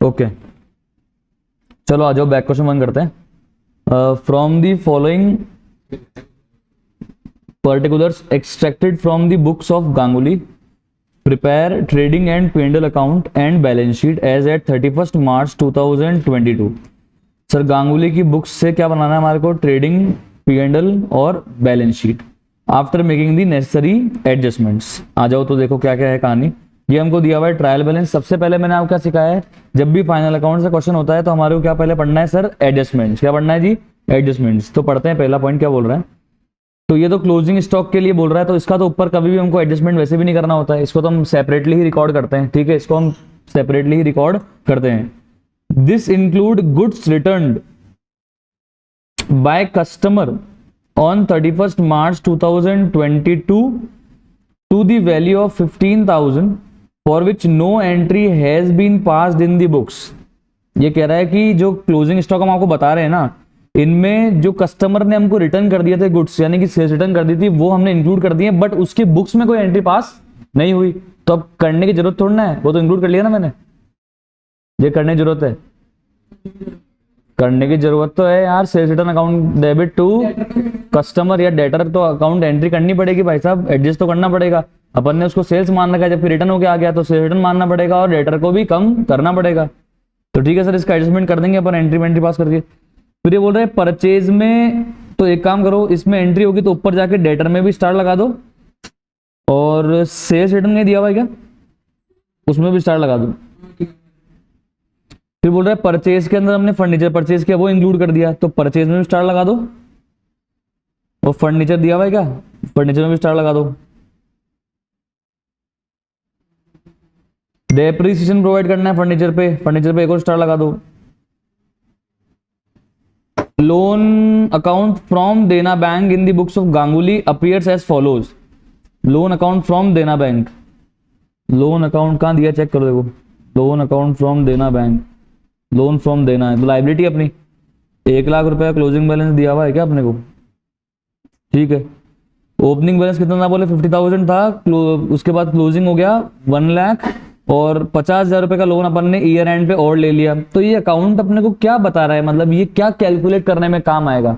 Okay चलो आ जाओ, back question 1 करते हैं। From the following particulars extracted from the books of Ganguly, prepare trading and P&L account and balance sheet as at 31 March 2022। Sir Ganguly की books से क्या बनाना है हमारे को? ट्रेडिंग, P&L और balance sheet after making the necessary adjustments. आ जाओ तो देखो क्या क्या है कहानी। ये हमको दिया हुआ है ट्रायल बैलेंस। सबसे पहले मैंने आपको क्या सिखाया है, जब भी फाइनल अकाउंट से क्वेश्चन होता है तो हमारे को क्या पहले पढ़ना है सर? एडजस्टमेंट्स। क्या पढ़ना है जी? एडजस्टमेंट्स। तो पढ़ते हैं पहला पॉइंट क्या बोल रहा है। तो ये तो क्लोजिंग स्टॉक के लिए बोल रहा है, तो इसका तो ऊपर कभी भी हमको एडजस्टमेंट वैसे भी नहीं करना होता है, इसको तो हम सेपरेटली ही रिकॉर्ड करते हैं। ठीक है, इसको हम सेपरेटली ही रिकॉर्ड करते हैं। This include goods returned by customer on 31st March 2022 to the value of 15,000 for which no entry has been passed in the books। ये कह रहा है कि जो क्लोजिंग स्टॉक हम आपको बता रहे हैं ना, इनमें जो कस्टमर ने हमको रिटर्न कर दिया था गुड्स, यानी कि सेल्स रिटर्न कर दी थी, वो हमने इंक्लूड कर दिए, बट उसके बुक्स में कोई एंट्री पास नहीं हुई। तो अब करने की जरूरत थोड़ी ना है, वो तो इंक्लूड कर लिया ना मैंने। ये करने की जरूरत है? करने की जरूरत तो है यार। Sales return account debit to customer या डेटर, तो अकाउंट एंट्री करनी पड़ेगी भाई साहब, एडजस्ट तो करना पड़ेगा। अपन ने उसको सेल्स मान रखा है, जब फिर रिटर्न होके आ गया तो सेल्स रिटर्न मानना पड़ेगा और डेटर को भी कम करना पड़ेगा। तो ठीक है सर, इसका एडजस्टमेंट कर देंगे अपन एंट्री पास करके। फिर ये बोल रहे हैं परचेज में, तो एक काम करो, इसमें एंट्री होगी तो ऊपर जाके डेटर में भी स्टार लगा दो, और सेल्स रिटर्न नहीं दिया हुआ है क्या, उसमें भी स्टार लगा दो। फिर बोल रहा है परचेज के अंदर हमने फर्नीचर परचेज किया, वो इंक्लूड कर दिया, तो परचेज में भी स्टार लगा दो। और फर्नीचर दिया हुआ है क्या, फर्नीचर में भी स्टार लगा दो। डेप्रिसिएशन प्रोवाइड करना है फर्नीचर पे एक और स्टार लगा दो। Loan account from Dena bank in the books of Ganguly appears as follows. Loan account from Dena bank, loan account कहां दिया चेक करो, देखो loan account from Dena bank, loan from Dena है तो लाइबिलिटी अपनी 1 लाख रुपए क्लोजिंग बैलेंस दिया हुआ है क्या अपने को? ठीक है, ओपनिंग बैलेंस कितना था बोले? 50,000 था, उसके बाद क्लोजिंग हो गया 1 लाख, और 50,000 रुपए का लोन अपन ने ईयर एंड पे और ले लिया। तो ये अकाउंट अपने को क्या बता रहा है, मतलब ये क्या कैलकुलेट करने में काम आएगा?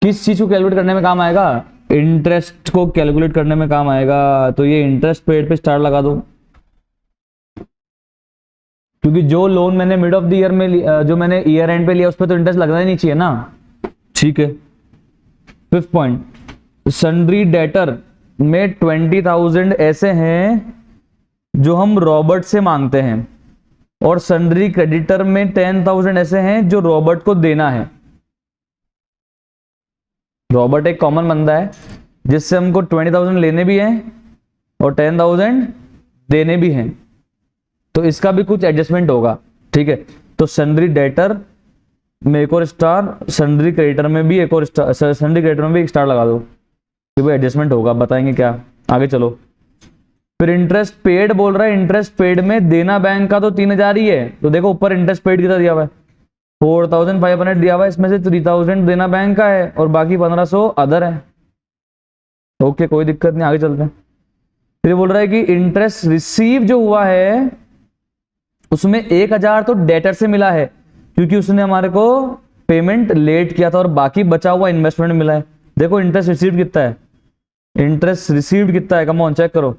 किस चीज को कैलकुलेट करने में काम आएगा? इंटरेस्ट को कैलकुलेट करने में काम आएगा। तो ये इंटरेस्ट पेड पे स्टार लगा दो, क्योंकि जो लोन मैंने मिड ऑफ द ईयर में जो मैंने ईयर एंड पे लिया उस पर तो इंटरेस्ट लगना ही नहीं चाहिए ना। ठीक है। 5th पॉइंट, सन्ड्री डेटर में 20,000 ऐसे हैं जो हम रॉबर्ट से मांगते हैं, और सन्ड्री क्रेडिटर में 10,000 ऐसे हैं जो रॉबर्ट को देना है। रॉबर्ट एक कॉमन बंदा है जिससे हमको 20,000 लेने भी हैं और 10,000 देने भी हैं, तो इसका भी कुछ एडजस्टमेंट होगा। ठीक है, तो सन्ड्री डेटर में एक और स्टार, सन्ड्री क्रेडिटर में भी एक और स्टार, सन्ड्री क्रेडिटर में भी एक स्टार लगा दो, तो वो एडजस्टमेंट होगा। बताएंगे क्या, आगे चलो। फिर इंटरेस्ट पेड बोल रहा है, इंटरेस्ट पेड में देना बैंक का तो 3,000 ही है, तो देखो ऊपर इंटरेस्ट पेड कितना दिया हुआ है? 4,500 दिया हुआ है, इसमें से 3,000 देना बैंक का है और बाकी 1,500 अदर है। ओके, कोई दिक्कत नहीं, आगे चलते हैं। फिर बोल रहा है कि इंटरेस्ट रिसीव जो हुआ है उसमें 1,000 तो डेटर से मिला है, क्योंकि उसने हमारे को पेमेंट लेट किया था, और बाकी बचा हुआ इन्वेस्टमेंट मिला है। देखो इंटरेस्ट रिसीव्ड कितना है, इंटरेस्ट रिसीव्ड कितना है, कम ऑन चेक करो।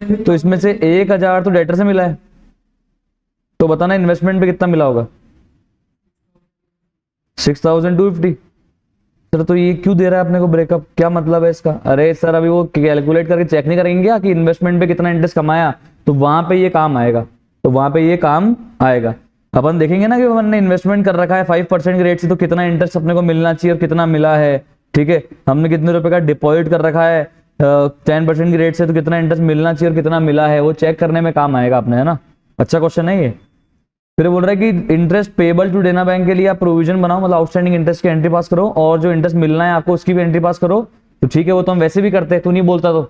तो इसमें से 1,000 तो डेटर से मिला है, तो बताना इन्वेस्टमेंट पे कितना मिला होगा? 6,250। सर तो ये क्यों दे रहा है अपने को ब्रेकअप, क्या मतलब है इसका? अरे सर अभी वो कैलकुलेट करके चेक नहीं करेंगे क्या कि इन्वेस्टमेंट पे कितना इंटरेस्ट कमाया, तो वहां पे ये काम आएगा, तो वहां पे ये काम आएगा। अपन देखेंगे ना कि अपन ने इन्वेस्टमेंट कर रखा है 5% के रेट से, तो कितना इंटरेस्ट अपने को मिलना चाहिए और कितना मिला है। ठीक है, हमने कितने रुपए का डिपॉजिट कर रखा है 10% की रेट से, तो कितना इंटरेस्ट मिलना चाहिए और कितना मिला है, वो चेक करने में काम आएगा अपने, है ना। अच्छा क्वेश्चन है ये। फिर बोल रहा है कि इंटरेस्ट पेबल टू देना बैंक के लिए आप प्रोविजन बनाओ, मतलब आउटस्टैंडिंग इंटरेस्ट की एंट्री पास करो, और जो इंटरेस्ट मिलना है आपको उसकी भी एंट्री पास करो। तो ठीक है, वो तो हम वैसे भी करते, तू नहीं बोलता तो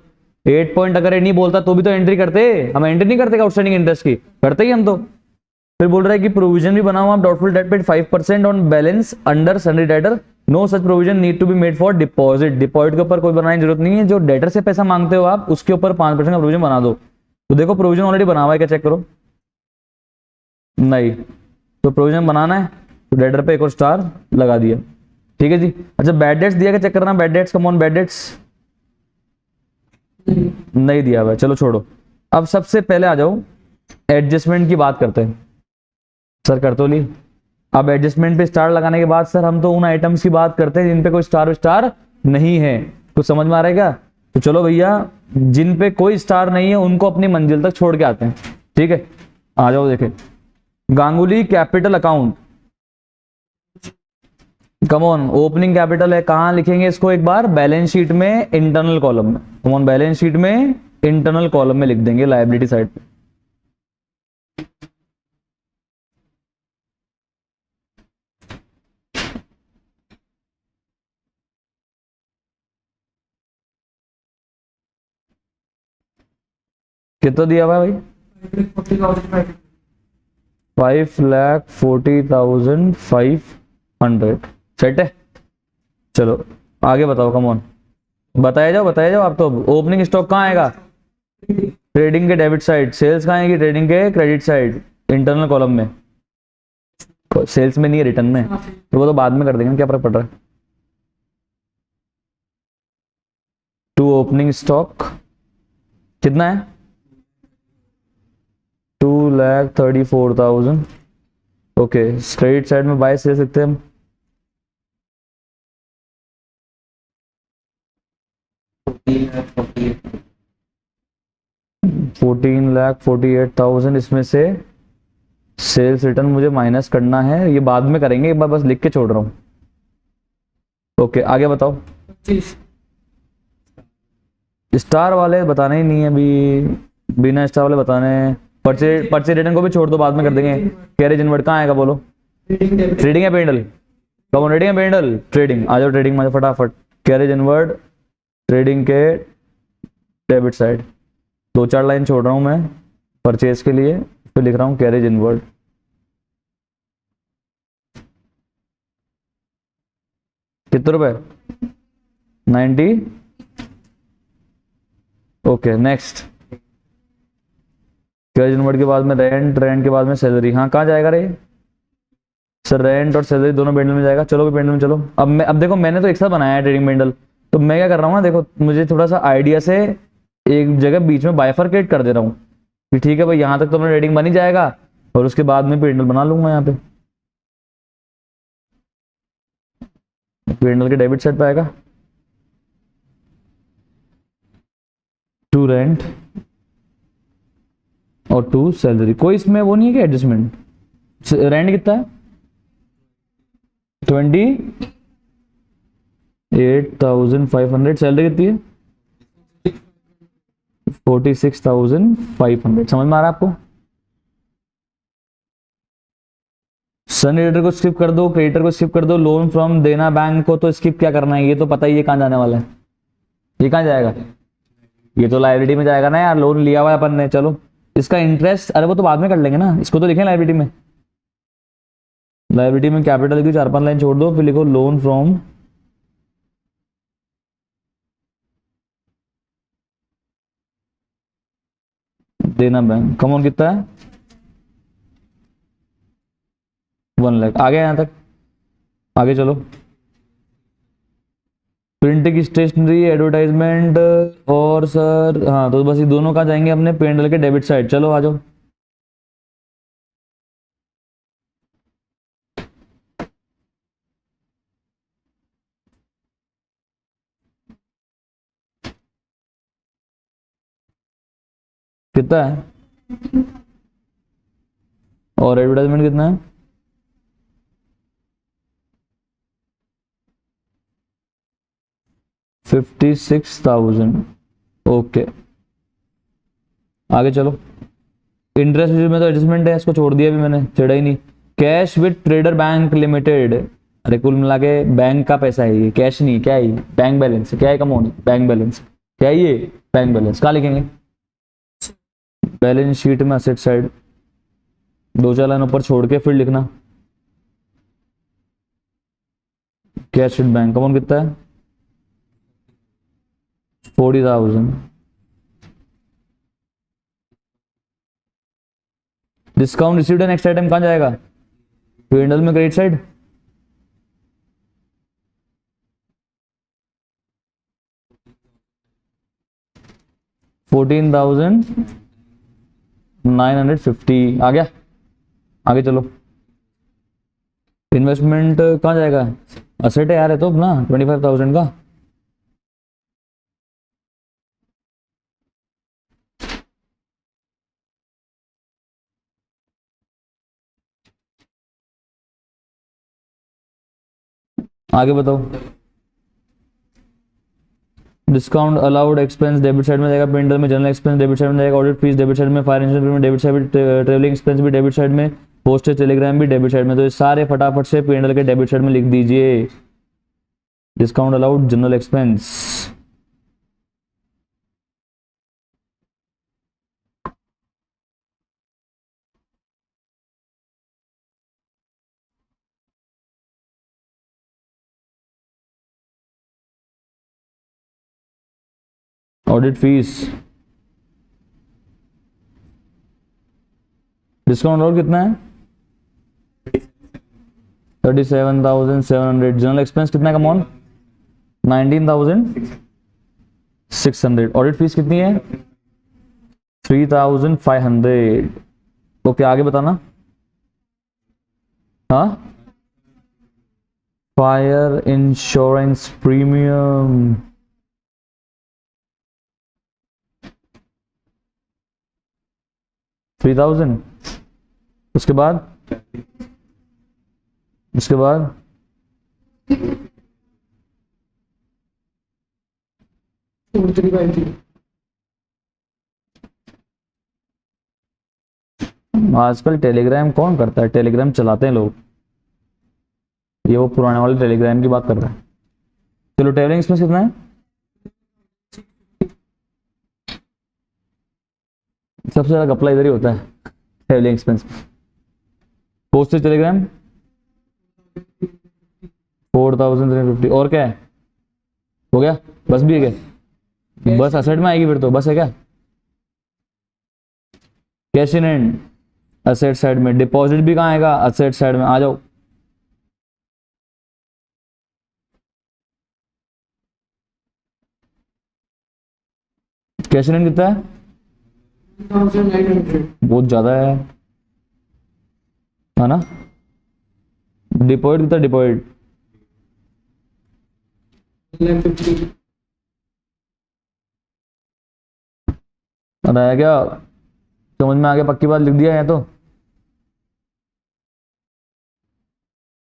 8 पॉइंट अगर नहीं बोलता तो भी तो एंट्री करते, हम एंट्री नहीं करते आउटस्टैंडिंग इंटरेस्ट की, करते ही हम तो। फिर बोल रहा है कि प्रोविजन भी बनाओ आप, doubtful debt paid 5% on balance under sundry debtor, no such provision need to be made for deposit. Deposit के ऊपर कोई बनाने की जरूरत नहीं है, जो डेटर से पैसा मांगते हो आप, उसके ऊपर 5% का प्रोविजन बना दो। तो देखो प्रोविजन ऑलरेडी बना हुआ है क्या, चेक करो। नहीं, तो प्रोविजन बनाना है तो डेटर पे एक और स्टार लगा दिया। ठीक है जी। अच्छा बैड डेट्स दिया, क्या चेक करना bad debts, come on bad debts नहीं दिया हुआ है, चलो छोड़ो। अब सबसे पहले आ जाओ एडजस्टमेंट की बात करते हैं। सर कर तो ली। अब एडजस्टमेंट पे स्टार लगाने के बाद सर हम तो उन आइटम्स की बात करते हैं जिन पे कोई स्टार नहीं है। कुछ समझ में आ रहा है क्या? तो चलो भैया, जिन पे कोई स्टार नहीं है उनको अपनी मंजिल तक छोड़ के आते हैं। ठीक है, आ जाओ देखें। Ganguly capital account, come on, opening capital है, कहां लिखेंगे इसको एक बार? बैलेंस शीट में इंटरनल कॉलम में। कम ऑन, बैलेंस शीट में इंटरनल कॉलम में लिख देंगे, लायबिलिटी साइड पे। कितना दिया हुआ है भाई? 5,40,500। सेट है। चलो आगे बताओ, कम ऑन, बताया जाओ। आप तो ओपनिंग स्टॉक कहाँ आएगा? ट्रेडिंग के डेबिट साइड। सेल्स कहाँ आएगी? ट्रेडिंग के क्रेडिट साइड, इंटरनल कॉलम में। सेल्स में नहीं है, रिटर्न में। तो वो तो बाद में कर देंगे, क्या फर्क पड़ रहा है। टू ओपनिंग स्टॉक कितना है? 2,34,000। ओके, क्रेडिट साइड में बाय से सकते हैं हम। $14,48,000 इसमें से सेल्स रिटर्न मुझे माइनस करना है, ये बाद में करेंगे, एक बार बस लिख के छोड़ रहा हूँ। ओके आगे बताओ। स्टार वाले बताने ही नहीं है अभी, बिना स्टार वाले बताने हैं। पर्चे रिटर्न को भी छोड़ दो, बाद में कर देंगे। कैरेज इनवर्ड कहाँ आएगा बोलो? ट्रेडिंग है पेंडल, कम ऑन, ट्रेडिंग है पेंडल, ट्रेडिंग आ जाओ, ट्रेडिंग में फटाफट। कैरेज इनवर्ड ट्रेडिंग के डेबिट साइड, 2-4 लाइन छोड़ रहा हूँ मैं परचेज के लिए, फिर लिख रहा हूँ कैरेज इनवर्ड। कितने रुपए? 90। Okay next. कैरेज इनवर्ड के बाद में रेंट, रेंट के बाद में सैलरी। हाँ कहाँ जाएगा रे सर? रेंट और सैलरी दोनों बेंडल में जाएगा। चलो बेंडल में चलो। अब देखो मैंने तो एक साथ बनाया है ट्रेडिंग बेंडल, तो मैं क्या कर रहा हूँ ना, देखो मुझे थोड़ा सा आइडिया से एक जगह बीच में बाइफरकेट कर दे रहा हूँ कि ठीक है भाई यहाँ तक तो मेरा रेटिंग बन ही जाएगा, और उसके बाद में पेंडल बना लूंगा यहाँ पे। पेंडल के डेबिट साइड पे आएगा टू रेंट और टू सैलरी। कोई इसमें वो नहीं है कि एडजस्टमेंट? रेंट कितना है? 28,500। सैलरी कितनी है? 46,500। समझ में आ रहा है आपको? सन क्रेडिटर को स्किप कर दो, क्रेडिटर को स्किप कर दो, लोन फ्रॉम देना बैंक को तो स्किप क्या करना है, ये तो पता ही है कहाँ जाने वाला है। ये कहाँ जाएगा? ये तो लाइबिलिटी में जाएगा ना यार, लोन लिया हुआ है अपन ने। चलो इसका इंटरेस्ट, अरे वो तो बाद में कर लेंगे ना, इसको तो लिखें लाइबिलिटी में। लाइबिलिटी में कैपिटल की 4-5 लाइन छोड़ दो, फिर लिखो loan from Dena bank. Come on कितना है? 1 लाख। आगे यहाँ तक, आगे चलो। प्रिंटिंग स्टेशनरी, एडवर्टाइजमेंट और सर, हाँ तो बस ये दोनों कहाँ जाएंगे अपने? पेंडल के डेबिट साइड। चलो आ जाओ। कितना है? और एडवर्टाइजमेंट कितना है? 56,000। ओके आगे चलो। इंटरेस्ट में तो एडजस्टमेंट है, इसको छोड़ दिया भी मैंने, छेड़ा ही नहीं। Cash with trader bank limited, अरे कुल मिला के बैंक का पैसा है ये, कैश नहीं। क्या है ये? Bank balance. क्या है? Come on, bank balance. क्या है ये? Bank balance. कहाँ लिखेंगे? बैलेंस शीट में असेट साइड, 2-4 लाइन ऊपर छोड़ के फिर लिखना cash with bank. Come on कितना है? 40,000। डिस्काउंट रिसीव्ड है, नेक्स्ट आइटम कहाँ जाएगा? P&L में क्रेडिट साइड। $14,950 आ गया। आगे चलो। इन्वेस्टमेंट कहाँ जाएगा? असेट है यार, है तो अपना 25,000 का। आगे बताओ। Discount allowed expense debit side में जाएगा, पेंडल में जनरल एक्सपेंस डेबिट साइड में जाएगा, ऑडिट फीस डेबिट साइड में, फायर इंश्योरेंस में डेबिट साइड, ट्रेवलिंग एक्सपेंस भी डेबिट साइड में, पोस्टेज टेलीग्राम भी डेबिट साइड में। तो ये सारे फटाफट से पेंडल के डेबिट साइड में लिख दीजिए। Discount allowed general expense. Audit fees. Discount allowed कितना है? 37,700। जनरल एक्सपेंस कितना का मॉन? 19,600। ऑडिट फीस कितनी है? 3,500। ओके आगे बताना। हाँ, फायर इंश्योरेंस प्रीमियम। $3,000। उसके बाद उसके बाद आजकल टेलीग्राम कौन करता है? टेलीग्राम चलाते हैं लोग। ये वो पुराने वाले टेलीग्राम की बात कर रहा है। चलो ट्रेवलिंग एक्सपेंस कितना है? सबसे ज्यादा घपला इधर ही होता है, ट्रेवलिंग एक्सपेंस। Postage Telegram 4,350। और क्या है? हो गया? बस भी है क्या? बस असेट में आएगी फिर तो। बस है क्या? Cash in and asset side में। डिपॉजिट भी कहाँ आएगा? असेट साइड में। आ जाओ। कैश इन एंड कितना है? 1900। बहुत ज्यादा है ना? डिपॉजिट कितना? डिपॉजिट 1150। बताया क्या? समझ में आ गया? पक्की बात लिख दिया है तो।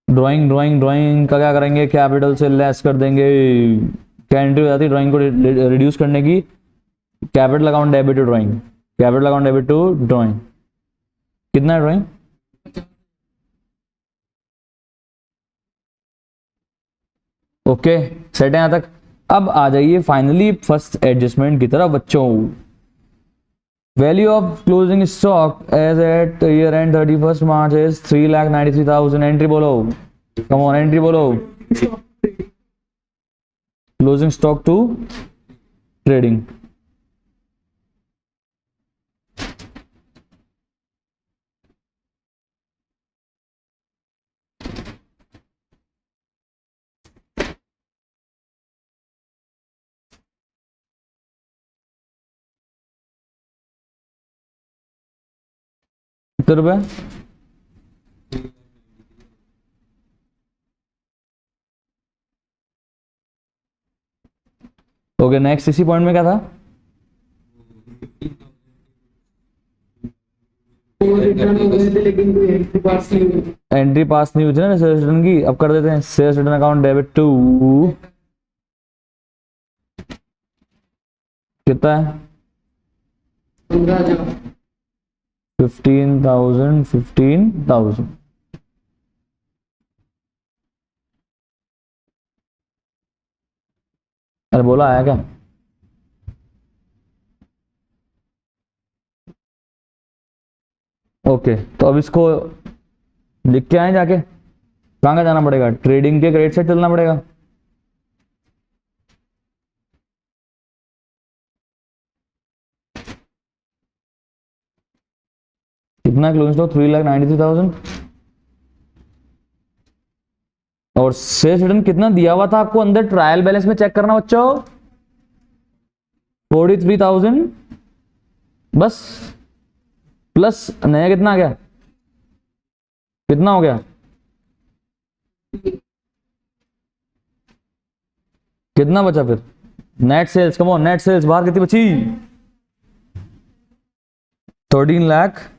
ड्राइंग ड्राइंग ड्राइंग का क्या करेंगे? कैपिटल से लेस कर देंगे। क्या एंट्री हो जाती है ड्राइंग को रिड्यूस करने की? Capital account debit to drawing. Capital account debit to drawing. कितना है ड्राइंग? ओके सेट है यहां तक। अब आ जाइए फाइनली फर्स्ट एडजस्टमेंट की तरफ बच्चों। Value of closing stock as at year end 31 March is 3,93,000। Entry बोलो, कम ऑन एंट्री बोलो। Closing stock to trading. कितने रुपए? ओके नेक्स्ट इसी पॉइंट में क्या था? एंट्री पास नहीं हुई थी ना सेल्स रिटर्न की। अब कर देते हैं sales return account debit to. कितना है? 15,000 15,000। अरे बोला आया क्या? ओके तो अब इसको लिख के आए जाके। कहाँ का जाना पड़ेगा? ट्रेडिंग के क्रेडिट साइड चलना पड़ेगा। कितना क्लोजिंग स्टॉक 3,93,000 और सेल्स रिटर्न कितना दिया हुआ था आपको अंदर ट्रायल बैलेंस में चेक करना बच्चों 43,000 बस प्लस नया कितना आ गया कितना हो गया कितना बचा फिर net sales come on net sales बाहर कितनी बची 13 लाख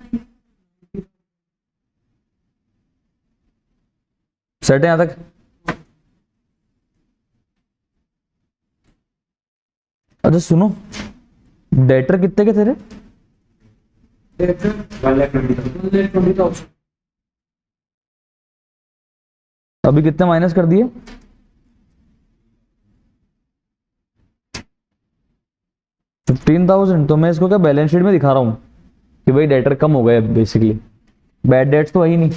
सेट है यहां तक अच्छा सुनो डेटर कितने के थे रे अभी कितने माइनस कर दिए 15,000 तो मैं इसको क्या बैलेंस शीट में दिखा रहा हूं कि भाई डेटर कम हो गए बेसिकली बैड डेट्स तो वही नहीं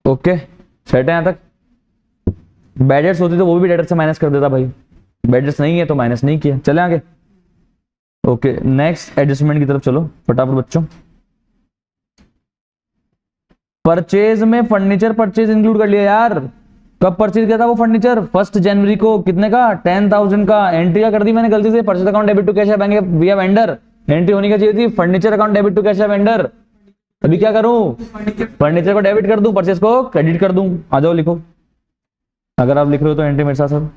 ओके सेट है यहां तक बैड डेट्स होती तो वो भी डेटर से माइनस कर देता भाई बैड डेट्स नहीं है तो माइनस नहीं किया चले आगे ओके नेक्स्ट एडजस्टमेंट की तरफ चलो फटाफट बच्चों परचेज में फर्नीचर परचेज इंक्लूड कर लिया यार कब परचेज किया था वो फर्नीचर 1 जनवरी को कितने का 10,000 का एंट्री का कर दी मैंने गलती से purchase account debit to cash है बैंक विया वेंडर एंट्री होनी का चाहिए थी furniture account debit to cash है वेंडर अभी क्या करूं फर्नीचर को डेबिट कर दूं परचेज को क्रेडिट कर दूं आ जाओ लिखो अगर आप लिख रहे हो तो एंट्री मेरे साथ सर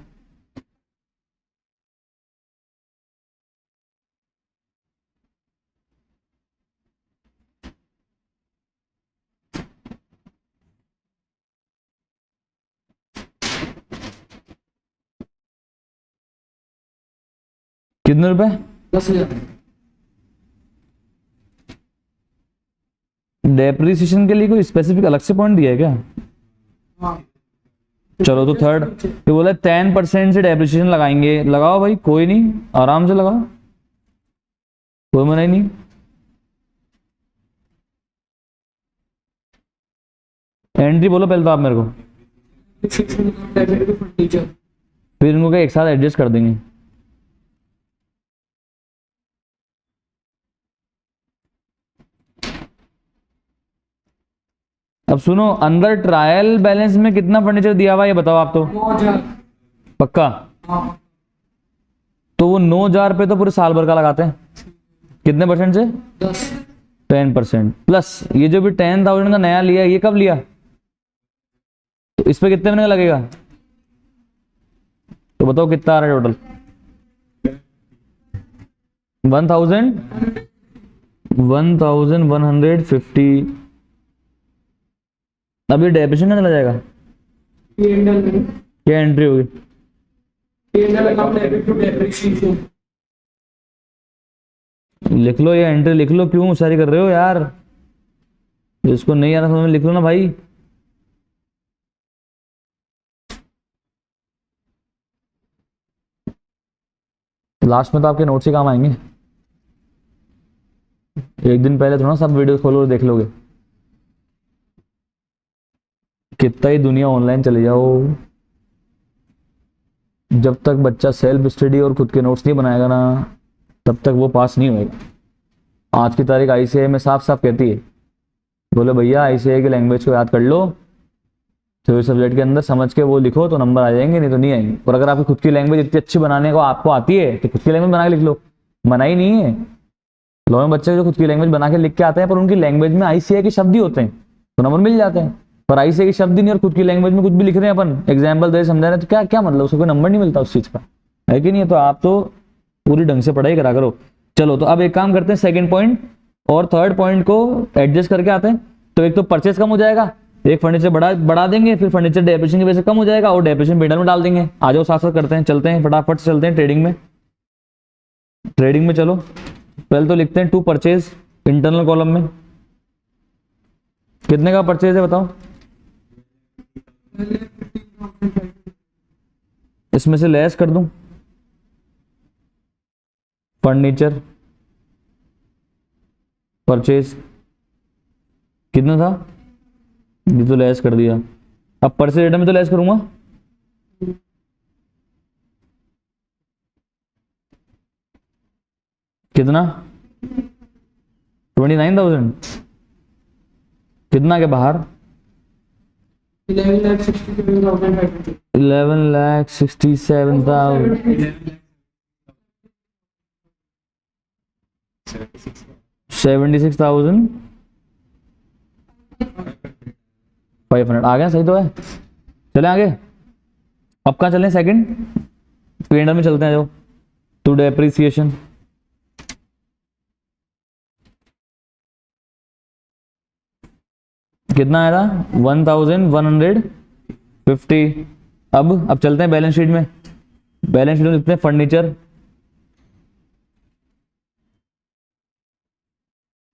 कितने रुपए 10,000 डेप्रिसिएशन के लिए कोई स्पेसिफिक अलग से पॉइंट दिया है क्या हाँ चलो तो थर्ड ये बोला 10% से डेप्रिसिएशन लगाएंगे लगाओ भाई कोई नहीं आराम से लगाओ कोई मना ही नहीं एंट्री बोलो पहले तो आप मेरे को फर्नीचर फिर इनको क्या एक साथ एडजस्ट कर देंगे अब सुनो अंदर ट्रायल बैलेंस में कितना फर्नीचर दिया हुआ ये बताओ आप तो 9,000 पक्का हाँ तो वो 9,000 पे तो पूरे साल भर का लगाते हैं कितने परसेंट से 10 10% प्लस ये जो भी 10,000 का नया लिया ये कब लिया तो इस पे कितने महीने का लगेगा तो बताओ कितना आ रहा है टोटल 1,150 अभी डेप्रिसिएशन कितना जाएगा P&L में क्या एंट्री होगी P&L account debit to depreciation लिख लो ये एंट्री लिख लो क्यों सारी कर रहे हो यार इसको नहीं आ रहा समझ में लिख लो ना भाई लास्ट में तो आपके नोट्स ही काम आएंगे एक दिन पहले थोड़ा सब वीडियो खोलो और देख लोगे कितना ही दुनिया ऑनलाइन चले जाओ जब तक बच्चा सेल्फ स्टडी और खुद के नोट्स नहीं बनाएगा ना तब तक वो पास नहीं होएगा आज की तारीख आईसीएआई में साफ साफ कहती है बोले भैया आईसीएआई की लैंग्वेज को याद कर लो थ्योरी सब्जेक्ट के अंदर समझ के वो लिखो तो नंबर आ जाएंगे नहीं तो नहीं आएंगे और अगर आपकी खुद की लैंग्वेज इतनी अच्छी बनाने को आपको आती है तो खुद की लैंग्वेज बना के लिख लो मना ही नहीं है लॉ में बच्चे जो खुद की लैंग्वेज बना के लिख के आते हैं पर उनकी लैंग्वेज में आईसीएआई के शब्द ही होते हैं तो नंबर मिल जाते हैं पर आईसीएआई के शब्द ही नहीं और खुद की लैंग्वेज में कुछ भी लिख रहे हैं अपन एग्जाम्पल दे समझा रहे हैं तो क्या क्या मतलब उसको कोई नंबर नहीं मिलता उस चीज का है कि नहीं है तो आप तो पूरी ढंग से पढ़ाई करा करो चलो तो अब एक काम करते हैं सेकंड पॉइंट और थर्ड पॉइंट को एडजस्ट करके आते हैं तो एक तो परचेस कम हो जाएगा एक फर्नीचर बढ़ा देंगे फिर फर्नीचर डेप्रिसिएशन की वजह से कम हो जाएगा और डेप्रिसिएशन बिल्डर में डाल देंगे आ जाओ साथ साथ करते हैं चलते हैं फटाफट से चलते हैं ट्रेडिंग में चलो पहले तो लिखते हैं टू परचेज इंटरनल कॉलम में कितने का परचेज है बताओ इसमें से लेस कर दूं फर्नीचर परचेज कितना था ये तो लेस कर दिया अब परचेज रेट में तो लेस करूंगा कितना 29,000 कितना के बाहर 11,67,500 11,67,000 76,500 आ गया, सही तो है। चले आगे, अब कहाँ चलें? सेकंड P&L में चलते हैं जो टू डेप्रिसिएशन। कितना आया था 1,150। अब चलते हैं बैलेंस शीट में। बैलेंस शीट में लिखते हैं फर्नीचर,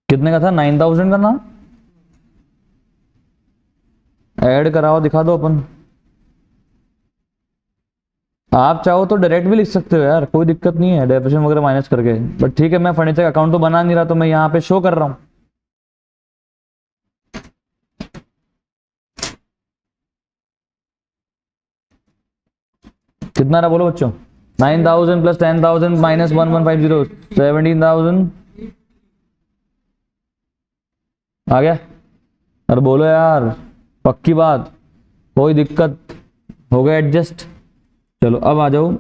कितने का था 9,000 का ना, ऐड कराओ दिखा दो अपन। आप चाहो तो डायरेक्ट भी लिख सकते हो यार, कोई दिक्कत नहीं है डेप्रिसिएशन वगैरह माइनस करके, बट ठीक है मैं फर्नीचर का अकाउंट तो बना नहीं रहा तो मैं यहाँ पे शो कर रहा हूँ। कितना रहा बोलो बच्चों? 9,000 प्लस 10,000 माइनस 1,150 17,000 आ गया। अरे बोलो यार, पक्की बात, कोई दिक्कत, हो गया एडजस्ट। चलो अब आ जाओ,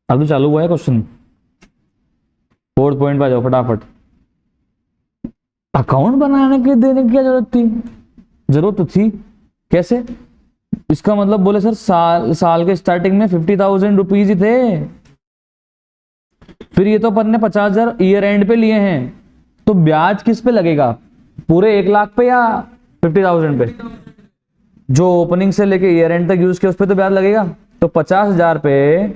अब तो चालू हुआ है क्वेश्चन। 4th पॉइंट पे आ जाओ फटाफट। अकाउंट बनाने के देने की क्या जरूरत थी? जरूरत तो थी। कैसे? इसका मतलब बोले सर साल के स्टार्टिंग में 50,000 रुपीज ही थे, फिर ये तो अपन ने 50,000 ईयर एंड पे लिए हैं, तो ब्याज किस पे लगेगा? पूरे 1,00,000 पे या 50,000 पे? जो ओपनिंग से लेके ईयर एंड तक यूज किया उस पे तो ब्याज लगेगा। तो 50,000 पे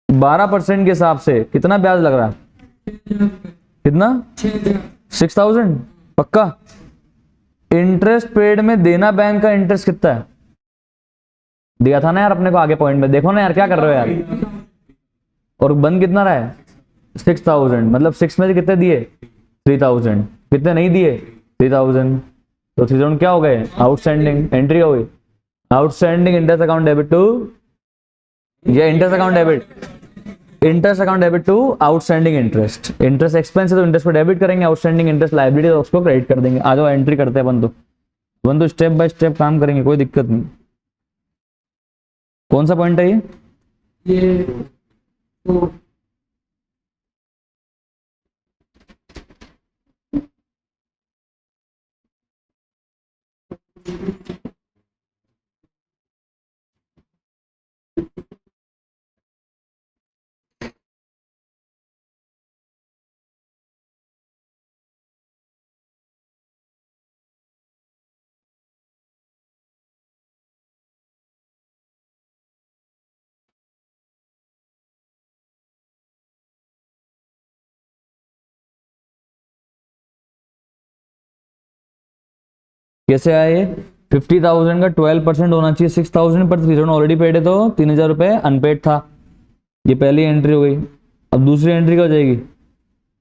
12% के हिसाब से कितना ब्याज लग रहा है? कितना? 6,000 पक्का। इंटरेस्ट पेड में देना बैंक का इंटरेस्ट कितना है? दिया था ना यार अपने को आगे पॉइंट में, देखो ना यार क्या कर रहे हो यार। और बंद कितना रहा है? 6,000, मतलब 6 में से कितने दिए? 3,000। कितने नहीं दिए? 3,000। तो 3,000 क्या हो गए? आउटस्टैंडिंग एंट्री हो गई। Outstanding interest account debit to, ये interest account debit, interest account debit to outstanding interest. Interest expense है तो इंटरेस्ट को डेबिट करेंगे, आउटस्टैंडिंग इंटरेस्ट लायबिलिटी तो उसको क्रेडिट कर देंगे। आ जाओ एंट्री करते हैं बंदो स्टेप बाय स्टेप काम करेंगे, कोई दिक्कत नहीं। कौन सा पॉइंट है ये तो कैसे आया ये? 50,000 का 12% होना चाहिए 6,000 पर 3,000 ऑलरेडी पेड है तो 3,000 रुपए अनपेड था। ये पहली एंट्री हो गई। अब दूसरी एंट्री क्या हो जाएगी?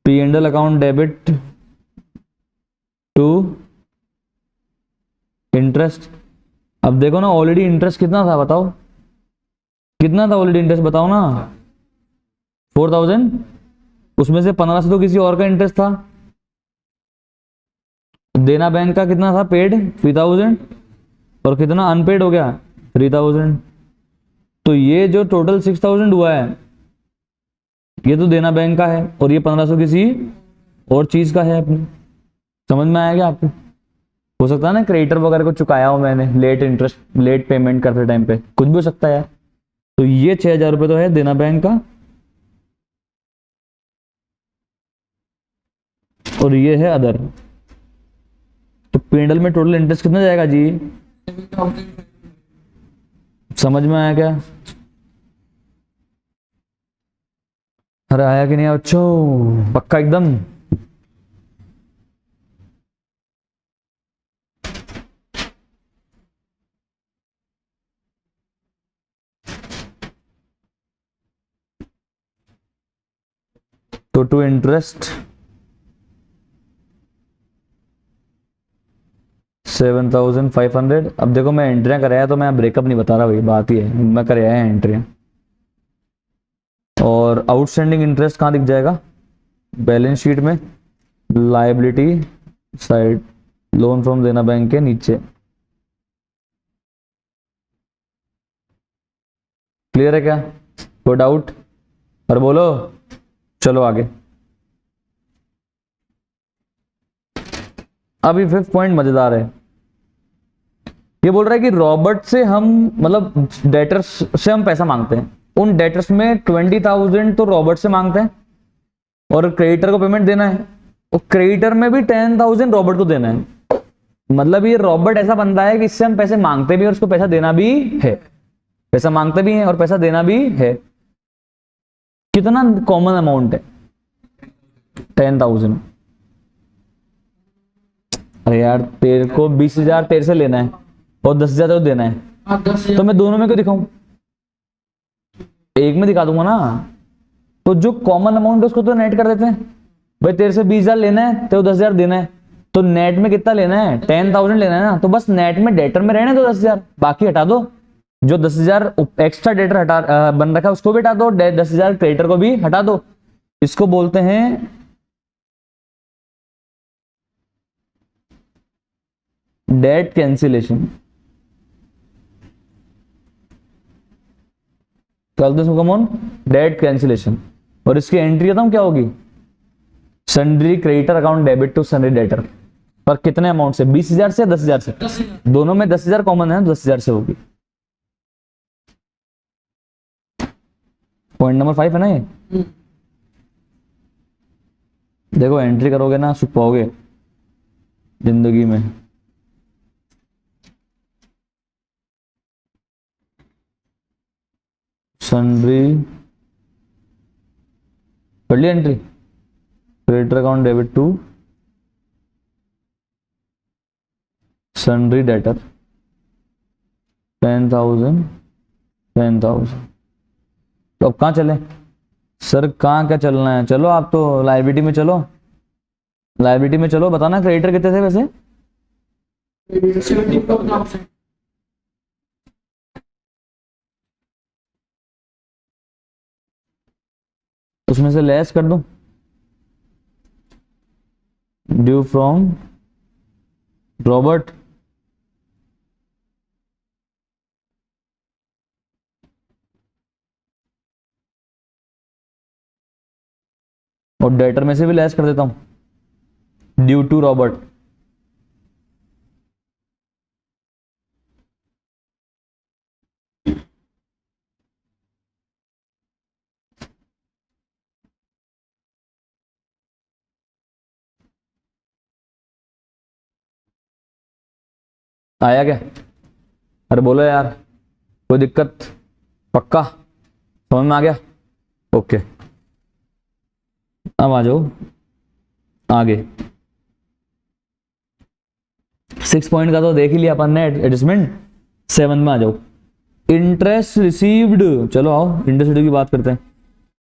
P&L account debit to interest. अब देखो ना ऑलरेडी इंटरेस्ट कितना था बताओ, कितना था ऑलरेडी इंटरेस्ट बताओ ना? 4,000। उसमें से 1,500 तो किसी और का इंटरेस्ट था। देना बैंक का कितना था पेड? 3,000। और कितना अनपेड हो गया? 3,000। तो ये जो टोटल 6,000 हुआ है ये तो देना बैंक का है, और ये 1,500 किसी और चीज का है अपनी। समझ में आया क्या आपको? हो सकता है ना क्रेडिटर वगैरह को चुकाया हो मैंने, लेट इंटरेस्ट, लेट पेमेंट करते टाइम पे, कुछ भी हो सकता है यार। तो ये 6,000 रुपये तो है देना बैंक का, और ये है अदर। तो P&L में टोटल इंटरेस्ट कितना जाएगा जी? समझ में आया क्या? अरे आया कि नहीं बच्चों? पक्का एकदम? तो टू इंटरेस्ट 7,500। अब देखो मैं एंट्रियां कराया तो मैं ब्रेकअप नहीं बता रहा भाई, बात ही है मैं कराया है एंट्रियां। और आउटस्टैंडिंग इंटरेस्ट कहाँ दिख जाएगा? बैलेंस शीट में, liability side, loan from Dena bank के नीचे। क्लियर है क्या? कोई डाउट? और बोलो, चलो आगे। अभी फिफ्थ पॉइंट मजेदार है। ये बोल रहा है कि रॉबर्ट से हम मतलब डेटर्स से हम पैसा मांगते हैं, उन डेटर्स में 20,000 तो रॉबर्ट से मांगते हैं और क्रेडिटर को पेमेंट देना है, और क्रेडिटर में भी 10,000 रॉबर्ट को देना है। मतलब ये रॉबर्ट ऐसा बंदा है कि इससे हम पैसे मांगते भी और उसको पैसा देना भी है, पैसा मांगते भी हैं और पैसा देना भी है। कितना कॉमन अमाउंट है? 10,000। अरे यार तेरे को 20,000 तेरे से लेना है और 10,000 तो देना है, हाँ 10,000 तो मैं दोनों में क्यों दिखाऊं? एक में दिखा दूंगा ना। तो जो कॉमन अमाउंट है उसको तो नेट कर देते हैं। भाई तेरे से 20,000 लेना है, तेरे को 10,000 देना है, तो नेट में कितना लेना है? 10,000 लेना है ना। तो बस नेट में डेटर में रहने दो 10,000, बाकी हटा दो। जो 10,000 एक्स्ट्रा डेटर हटा बन रखा है उसको भी हटा दो, 10,000 क्रेडिटर को भी हटा दो। इसको बोलते हैं डेट कैंसिलेशन। Date cancellation. और इसकी एंट्री बताऊं क्या होगी? Sundry creditor account debit to sundry debtor. पर कितने अमाउंट से? 20,000 से 10,000 से? 10,000। दोनों में 10,000 कॉमन है, 10,000 से होगी। पॉइंट नंबर 5 है ना ये। देखो एंट्री करोगे ना सुख पाओगे जिंदगी में। सन्ड्री कर ली entry, creditor account debit to sundry debtor 10,000 10,000। तो अब कहाँ चले सर? कहाँ क्या चलना है? चलो आप तो लायबिलिटी में चलो, लायबिलिटी में चलो। बताना क्रेडिटर कितने थे वैसे? 70%। उसमें से लेस कर दूं, ड्यू फ्रॉम रॉबर्ट, और डेटर में से भी लेस कर देता हूं, ड्यू टू रॉबर्ट। आया क्या? अरे बोलो यार, कोई दिक्कत? पक्का समझ में आ गया? ओके, अब आ जाओ आगे। 6 पॉइंट का तो देख ही लिया अपन ने, एडजस्टमेंट। 7 में आ जाओ, इंटरेस्ट रिसीव्ड। चलो आओ इंटरेस्ट की बात करते हैं।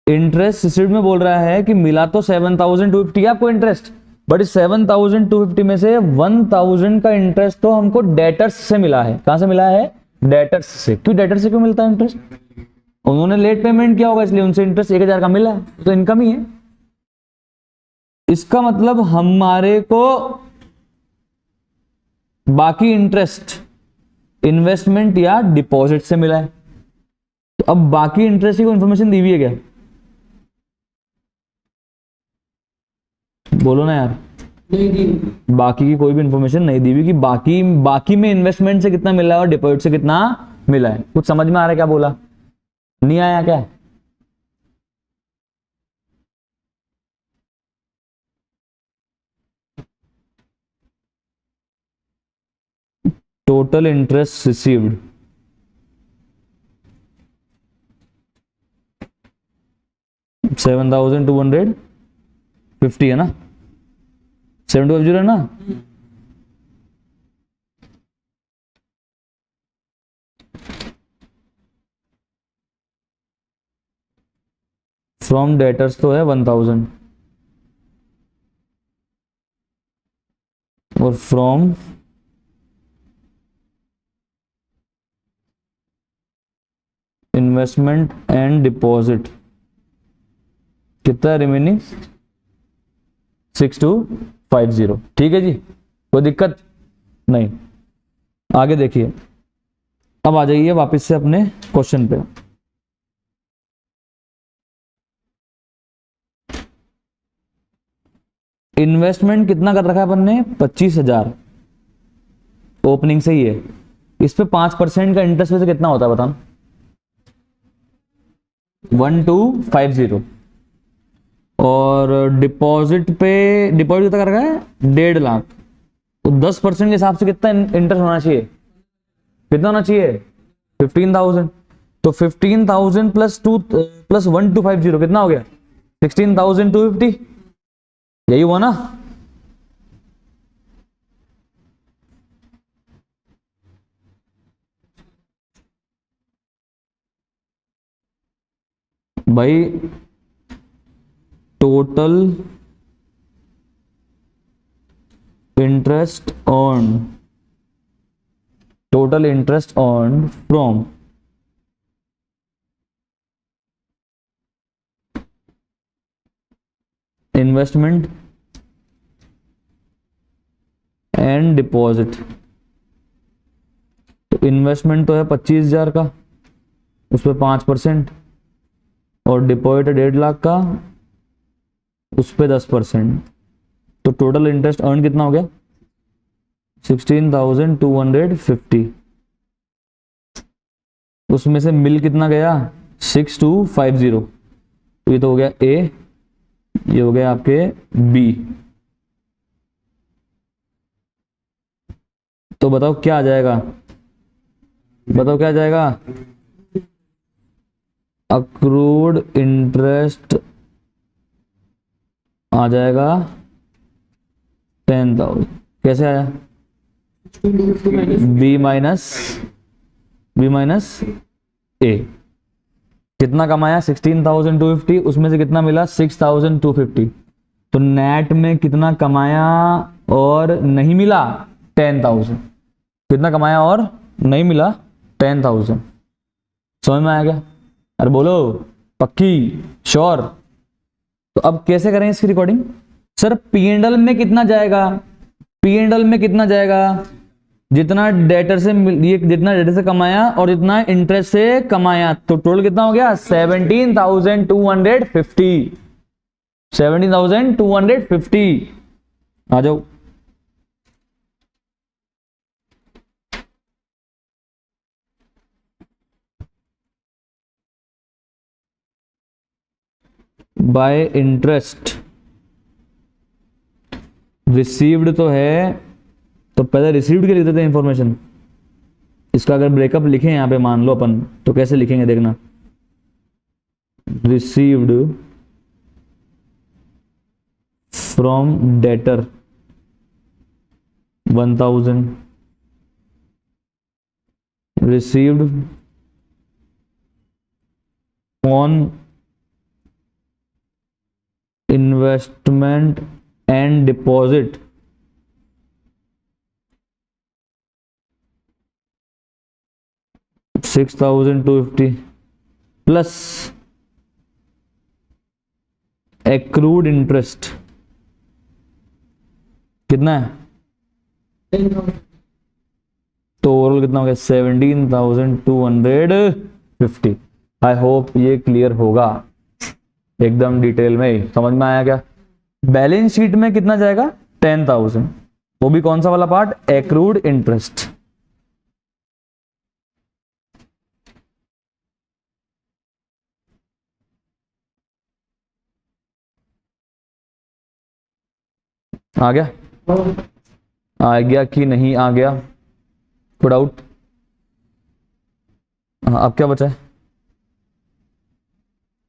इंटरेस्ट रिसीव्ड में बोल रहा है कि मिला तो 7,250 आपको इंटरेस्ट, बट इस 7,250 में से 1,000 का इंटरेस्ट तो हमको डेटर्स से मिला है। कहां से मिला है? डेटर्स से। क्यों डेटर्स से क्यों मिलता है इंटरेस्ट? उन्होंने लेट पेमेंट किया होगा इसलिए उनसे इंटरेस्ट 1,000 का मिला है, तो इनकम ही है। इसका मतलब हमारे को बाकी इंटरेस्ट इन्वेस्टमेंट या डिपॉजिट से मिला है। तो अब बाकी इंटरेस्ट की इंफॉर्मेशन दी हुई है क्या? बोलो ना यार। नहीं दी। बाकी की कोई भी इंफॉर्मेशन नहीं दी हुई कि बाकी में इन्वेस्टमेंट से कितना मिला है और डिपॉजिट से कितना मिला है। कुछ समझ में आ रहा है क्या? बोला नहीं आया क्या? टोटल इंटरेस्ट रिसीव्ड, $7,250 है ना? 7,250 है ना? फ्रॉम डेटर्स तो है 1,000 और फ्रॉम इन्वेस्टमेंट एंड डिपॉजिट कितना है रिमेनिंग? 6250। ठीक है जी, कोई दिक्कत नहीं। आगे देखिए, अब आ जाइए वापस से अपने क्वेश्चन पे। इन्वेस्टमेंट कितना कर रखा है अपन ने? 25,000 ओपनिंग से ही है। इस पे 5% का इंटरेस्ट वैसे कितना होता है बताना? 1250। और डिपॉजिट कितना कर रखा है? 1.5 लाख। तो 10% के हिसाब से कितना इंटरेस्ट होना चाहिए? कितना होना चाहिए? 15,000। तो 15,000 प्लस 1250 कितना हो गया? 16,250। यही हुआ ना? भाई total interest on from investment and deposit. तो इन्वेस्टमेंट तो है 25,000 का, उस पर 5%, और डिपॉजिट 1.5 लाख का, उस पर 10%। तो टोटल इंटरेस्ट अर्न कितना हो गया? 16,250। उसमें से मिल कितना गया? 6250। तो ये तो हो गया ए, ये हो गया आपके बी। तो बताओ क्या आ जाएगा? बताओ क्या आ जाएगा? अक्रूड इंटरेस्ट आ जाएगा 10,000। कैसे आया? बी माइनस ए। कितना कमाया? 16,250। उसमें से कितना मिला? 6,250। तो नेट में कितना कमाया और नहीं मिला? 10,000। कितना कमाया और नहीं मिला? 10,000। समझ में आया क्या? अरे बोलो, पक्की, श्योर? तो अब कैसे करें इसकी रिकॉर्डिंग? सर P&L में कितना जाएगा? P&L में कितना जाएगा? जितना डेटर से ये जितना डेटर से कमाया और जितना इंटरेस्ट से कमाया, तो टोटल कितना हो गया? 17,250। 17,250। आ जाओ। बाय इंटरेस्ट रिसीव्ड तो है, तो पहले रिसीव्ड के लिख देते हैं इंफॉर्मेशन। इसका अगर ब्रेकअप लिखें यहां पे मान लो अपन, तो कैसे लिखेंगे देखना? Received from debtor 1,000, received on investment and deposit 6,250 plus accrued interest कितना है? 10,000। तो ओवरऑल कितना हो गया? 17,250। आई होप ये क्लियर होगा एकदम डिटेल में। समझ में आया क्या? बैलेंस शीट में कितना जाएगा? 10,000। वो भी कौन सा वाला पार्ट? Accrued interest. आ गया? आ गया कि नहीं आ गया? कोई डाउट? हाँ, अब क्या बचा है?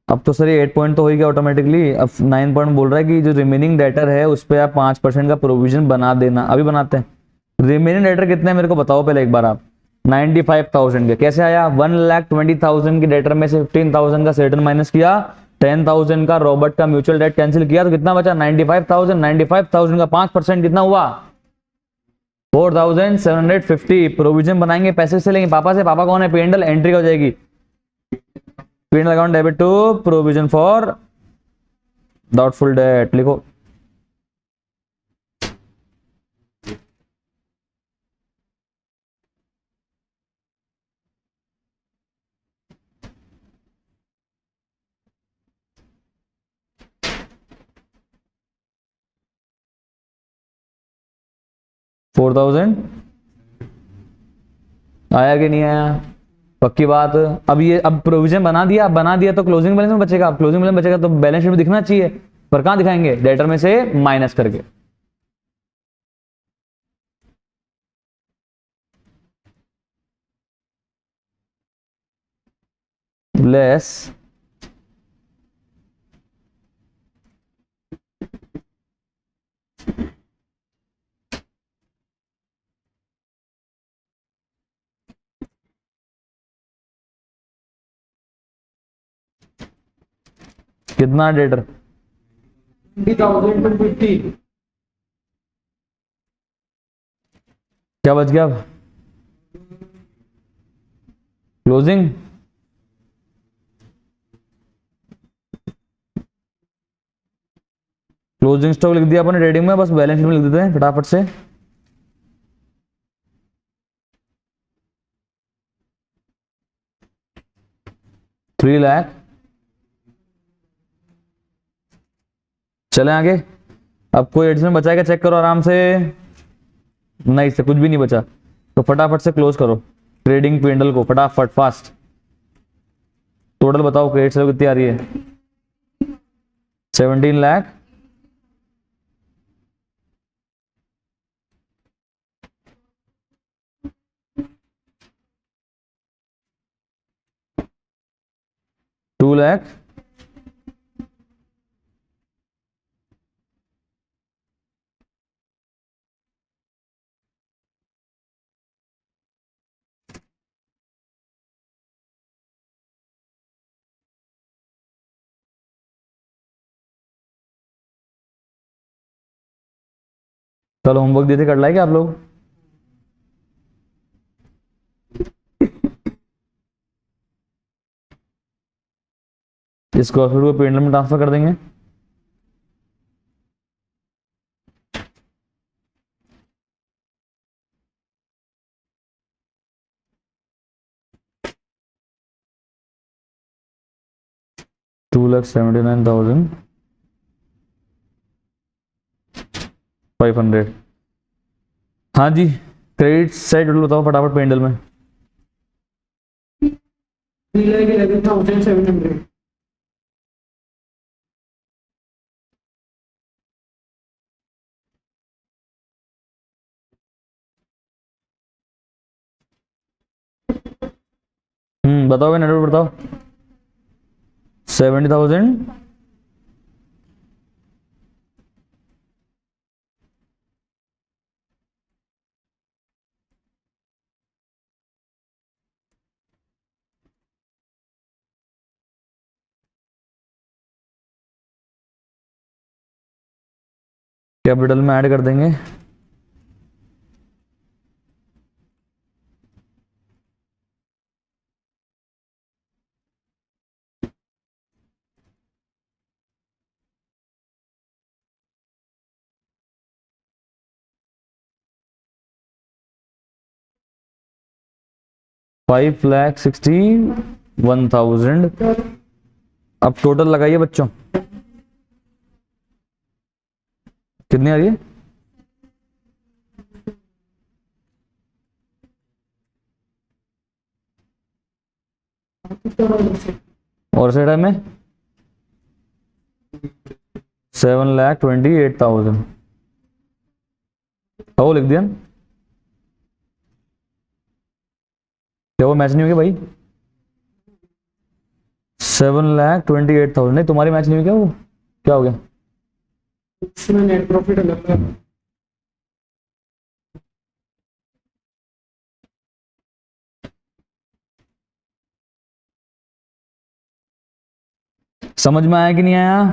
अब तो सर ये 8 पॉइंट तो हो ही गया ऑटोमेटिकली। अब 9 पॉइंट बोल रहा है कि जो रिमेनिंग डेटर है उस पर आप 5% का प्रोविजन बना देना। अभी बनाते हैं। रिमेनिंग डेटर कितने मेरे को बताओ पहले एक बार आप। 95,000 के। कैसे आया? 1,20,000 की डेटर में से 15,000 का सेटन माइनस किया, 10,000 का रॉबर्ट का म्यूचुअल डेट कैंसिल किया, तो कितना बचा? 95,000। 95,000 का 5% कितना हुआ? 4,750। प्रोविजन बनाएंगे, पैसे से लेंगे पापा से। पापा कौन है? P&L एंट्री हो जाएगी। P&L account debit to provision for doubtful debt लिखो। $4,000 आया कि नहीं आया? पक्की बात। अब ये अब प्रोविजन बना दिया तो क्लोजिंग बैलेंस में बचेगा। अब क्लोजिंग बैलेंस बचेगा तो बैलेंस शीट में दिखना चाहिए, पर कहां दिखाएंगे? डेटर में से माइनस करके। लेस कितना डेटर? 20,250। क्या बच गया अब? क्लोजिंग क्लोजिंग स्टॉक लिख दिया अपने ट्रेडिंग में, बस बैलेंस शीट में लिख देते हैं फटाफट से। $3 लाख। चले आगे। अब कोई एडिशनल बचा है क्या? चेक करो आराम से। नहीं से कुछ भी नहीं बचा, तो फटाफट से क्लोज करो ट्रेडिंग पेंडल को, फटाफट फास्ट। टोटल बताओ क्रेडिट सेल कितनी आ रही है? 17 लाख। $2 लाख। कल होमवर्क दिए थे, कर लाए क्या आप लोग? इस प्रॉफिट को पेंडल में ट्रांसफर कर देंगे। $2,79,500। हाँ जी, क्रेडिट साइड बताओ फटाफट पेंडल में। 3,11,700। बताओ भाई, नेटवर्क बताओ। 70,000। कैपिटल में ऐड कर देंगे। $5,61,000। अब टोटल लगाइए बच्चों, कितनी आ रही है? और सेटा में 7,28,000। वो लिख दिया क्या? वो मैच नहीं हो गया भाई? 7,28,000 नहीं, तुम्हारी मैच नहीं हुई क्या? वो क्या हो गया? इसमें नेट प्रॉफिट अलग है। समझ में आया कि नहीं आया?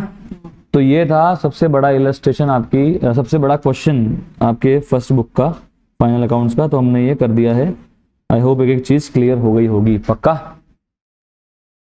तो ये था सबसे बड़ा इलस्ट्रेशन आपकी, सबसे बड़ा क्वेश्चन आपके फर्स्ट बुक का, फाइनल अकाउंट्स का। तो हमने ये कर दिया है। आई होप एक एक चीज क्लियर हो गई होगी। पक्का?